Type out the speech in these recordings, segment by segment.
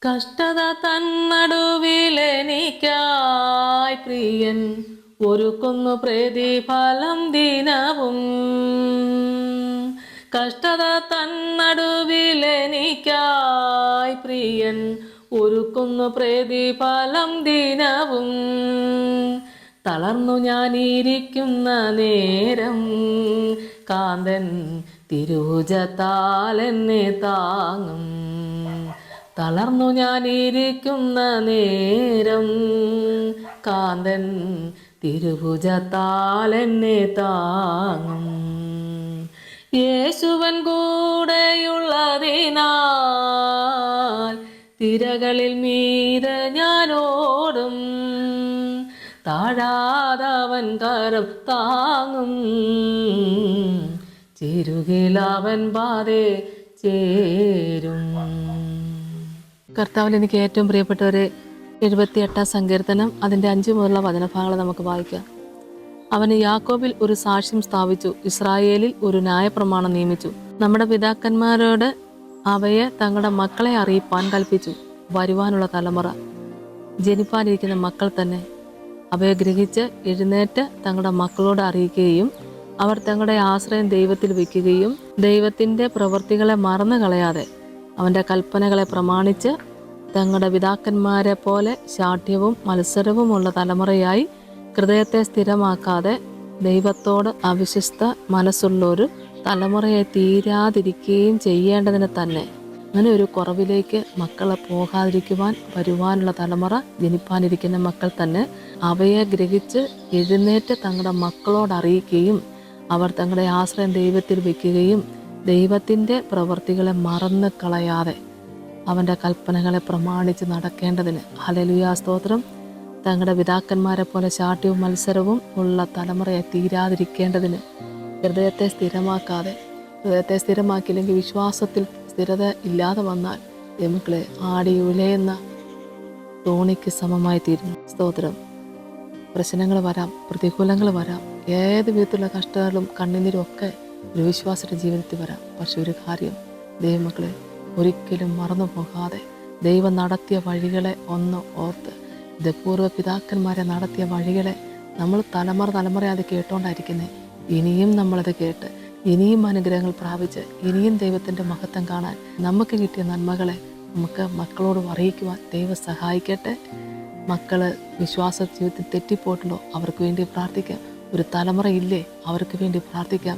കഷ്ടത തന്നടുവിലെനിക്കായി പ്രിയൻ ഒരുക്കുന്നു പ്രതിഫലം ദിനവും. കഷ്ടത തന്നടുവിലെനിക്കായി പ്രിയൻ ഒരുക്കുന്നു പ്രതിഫലം ദിനവും. തളർന്നു ഞാനിരിക്കുന്ന നേരം കാന്തൻ തിരുഭുജത്താൽ എന്നെ താങ്ങും. തളർന്നു ഞാനിരിക്കുന്ന നേരം കാന്തൻ തിരുഭുജത്താൽ എന്നെ താങ്ങും. യേശുവൻ കൂടെയുള്ളതിനാൽ തിരകളിൽ മീതെ ഞാനോടും. താഴാതവൻ കരം താങ്ങും, ചെരുകിലവൻ പാതേ ചേരും. കർത്താവിൽ എനിക്ക് ഏറ്റവും പ്രിയപ്പെട്ടവരെ, 78 സങ്കീർത്തനം അതിൻ്റെ 5 മുതലുള്ള വചനഭാഗങ്ങൾ നമുക്ക് വായിക്കാം. അവന് യാക്കോബിൽ ഒരു സാക്ഷ്യം സ്ഥാപിച്ചു, ഇസ്രായേലിൽ ഒരു ന്യായപ്രമാണം നിയമിച്ചു. നമ്മുടെ പിതാക്കന്മാരോട് അവയെ തങ്ങളുടെ മക്കളെ അറിയിപ്പാൻ കൽപ്പിച്ചു. വരുവാനുള്ള തലമുറ, ജനിപ്പാനിരിക്കുന്ന മക്കൾ തന്നെ അവയെ ഗ്രഹിച്ച് എഴുന്നേറ്റ് തങ്ങളുടെ മക്കളോട് അറിയിക്കുകയും അവർ തങ്ങളുടെ ആശ്രയം ദൈവത്തിൽ വയ്ക്കുകയും ദൈവത്തിൻ്റെ പ്രവൃത്തികളെ മറന്നു കളയാതെ അവൻ്റെ കൽപ്പനകളെ പ്രമാണിച്ച് തങ്ങളുടെ പിതാക്കന്മാരെ പോലെ ശാഠ്യവും മത്സരവുമുള്ള തലമുറയായി ഹൃദയത്തെ സ്ഥിരമാക്കാതെ ദൈവത്തോട് അവിശ്വസ്ത മനസ്സുള്ളൊരു തലമുറയെ തീരാതിരിക്കുകയും ചെയ്യേണ്ടതിന് തന്നെ. അങ്ങനെ ഒരു കുറവിലേക്ക് മക്കളെ പോകാതിരിക്കുവാൻ വരുവാനുള്ള തലമുറ, ജനിപ്പാനിരിക്കുന്ന മക്കൾ തന്നെ അവയെ ഗ്രഹിച്ച് എഴുന്നേറ്റ് തങ്ങളുടെ മക്കളോട് അറിയിക്കുകയും അവർ തങ്ങളുടെ ആശ്രയം ദൈവത്തിൽ വയ്ക്കുകയും ദൈവത്തിൻ്റെ പ്രവൃത്തികളെ മറന്നു കളയാതെ അവൻ്റെ കൽപ്പനകളെ പ്രമാണിച്ച് നടക്കേണ്ടതിന്. ഹല്ലേലൂയാ, സ്തോത്രം. തങ്ങളുടെ പിതാക്കന്മാരെ പോലെ ശാഠ്യവും മത്സരവും ഉള്ള തലമുറയെ തീരാതിരിക്കേണ്ടതിന് ഹൃദയത്തെ സ്ഥിരമാക്കിയില്ലെങ്കിൽ വിശ്വാസത്തിൽ സ്ഥിരത ഇല്ലാതെ വന്നാൽ നമുക്കളെ ആടി ഉലയുന്ന തോണിക്ക് സമമായി തീരുന്നു. സ്തോത്രം. പ്രശ്നങ്ങൾ വരാം, പ്രതികൂലങ്ങൾ വരാം, ഏത് വിധത്തിലുള്ള കഷ്ടങ്ങളും കണ്ണുനീരും ഒക്കെ ഒരു വിശ്വാസിയുടെ ജീവിതത്തിൽ വരാം. പക്ഷെ ഒരു കാര്യം, ദൈവമക്കളെ ഒരിക്കലും മറന്നു പോകാതെ ദൈവം നടത്തിയ വഴികളെ ഒന്ന് ഓർത്ത്, ഇത് പൂർവ്വ പിതാക്കന്മാരെ നടത്തിയ വഴികളെ നമ്മൾ തലമുറ അത് കേട്ടോണ്ടായിരിക്കുന്നത്. ഇനിയും നമ്മളത് കേട്ട് ഇനിയും അനുഗ്രഹങ്ങൾ പ്രാപിച്ച് ഇനിയും ദൈവത്തിൻ്റെ മഹത്വം കാണാൻ നമുക്ക് കിട്ടിയ നന്മകളെ നമുക്ക് മക്കളോട് അറിയിക്കുവാൻ ദൈവം സഹായിക്കട്ടെ. മക്കൾ വിശ്വാസ ജീവിതത്തിൽ തെറ്റിപ്പോയിട്ടുള്ളോ അവർക്ക് വേണ്ടി പ്രാർത്ഥിക്കാം. ഒരു തലമുറ ഇല്ലേ, അവർക്ക് വേണ്ടി പ്രാർത്ഥിക്കാം.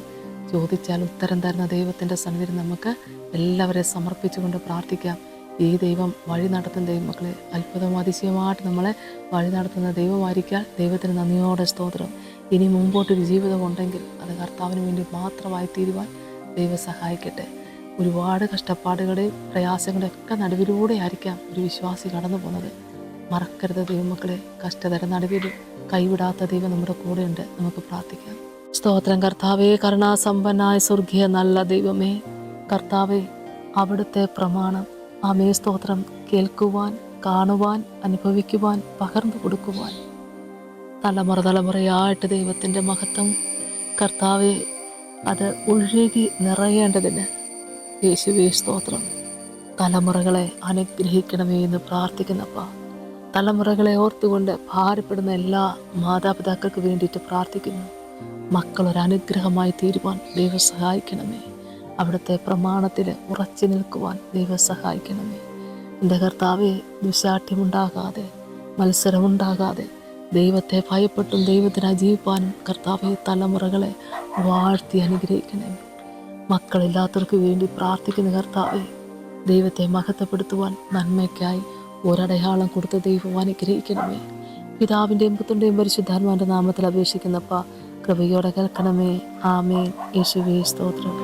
ചോദിച്ചാൽ ഉത്തരം തരുന്ന ദൈവത്തിൻ്റെ സന്നിധിയിൽ നമുക്ക് എല്ലാവരെയും സമർപ്പിച്ചുകൊണ്ട് പ്രാർത്ഥിക്കാം. ഈ ദൈവം വഴി നടത്തുന്ന ദൈവമക്കളെ അത്ഭുതവും അതിശയമായിട്ട് നമ്മളെ വഴി നടത്തുന്ന ദൈവമായിരിക്കാൻ ദൈവത്തിന് നന്ദിയോടെ സ്തോത്രം. ഇനി മുമ്പോട്ടൊരു ജീവിതം ഉണ്ടെങ്കിൽ അത് കർത്താവിന് വേണ്ടി മാത്രമായി തീരുവാൻ ദൈവം സഹായിക്കട്ടെ. ഒരുപാട് കഷ്ടപ്പാടുകളുടെയും പ്രയാസങ്ങളുടെയും ഒക്കെ നടുവിലൂടെ ആയിരിക്കാം ഒരു വിശ്വാസി കടന്നു പോകുന്നത്. മറക്കരുത് ദൈവമക്കളെ, കഷ്ടതര നടുവിലും കൈവിടാത്ത ദൈവം നമ്മുടെ കൂടെയുണ്ട്. നമുക്ക് പ്രാർത്ഥിക്കാം. സ്തോത്രം. കർത്താവേ, കരുണാസമ്പന്നായ സ്വർഗീയ നല്ല ദൈവമേ, കർത്താവേ, അവിടുത്തെ പ്രമാണം ആമേ സ്തോത്രം കേൾക്കുവാൻ, കാണുവാൻ, അനുഭവിക്കുവാൻ, പകർന്നു കൊടുക്കുവാൻ തലമുറയായിട്ട് ദൈവത്തിൻ്റെ മഹത്വം കർത്താവെ അത് ഒഴുകി നിറയേണ്ടതിന് യേശുവേ സ്തോത്രം. തലമുറകളെ അനുഗ്രഹിക്കണമേ എന്ന് പ്രാർത്ഥിക്കുന്നപ്പ, തലമുറകളെ ഓർത്തുകൊണ്ട് ഭാരപ്പെടുന്ന എല്ലാ മാതാപിതാക്കൾക്ക് വേണ്ടിയിട്ട് പ്രാർത്ഥിക്കുന്നു. മക്കളൊരനുഗ്രഹമായി തീരുവാൻ ദൈവം സഹായിക്കണമേ. അവിടുത്തെ പ്രമാണത്തിൽ ഉറച്ചു നിൽക്കുവാൻ ദൈവം സഹായിക്കണമേ. എൻ്റെ കർത്താവെ, ദുശാഠ്യമുണ്ടാകാതെ, മത്സരമുണ്ടാകാതെ ദൈവത്തെ ഭയപ്പെട്ടും ദൈവത്തിനായി ജീവിപ്പാനും കർത്താവെ തലമുറകളെ വാഴ്ത്തി അനുഗ്രഹിക്കണമേ. മക്കളില്ലാത്തവർക്ക് വേണ്ടി പ്രാർത്ഥിക്കുന്ന കർത്താവെ, ദൈവത്തെ മഹത്വപ്പെടുത്തുവാൻ നന്മയ്ക്കായി ഒരടയാളം കൊടുത്ത് ദൈവം അനുഗ്രഹിക്കണമേ. പിതാവിൻ്റെയും പുത്രൻ്റെയും പരിശുദ്ധാത്മാവിൻ്റെ നാമത്തിൽ അപേക്ഷിക്കുന്നപ്പ കൃപയോടെ കേൾക്കണമേ. ആമേൻ. യേശുവേ സ്തോത്രം.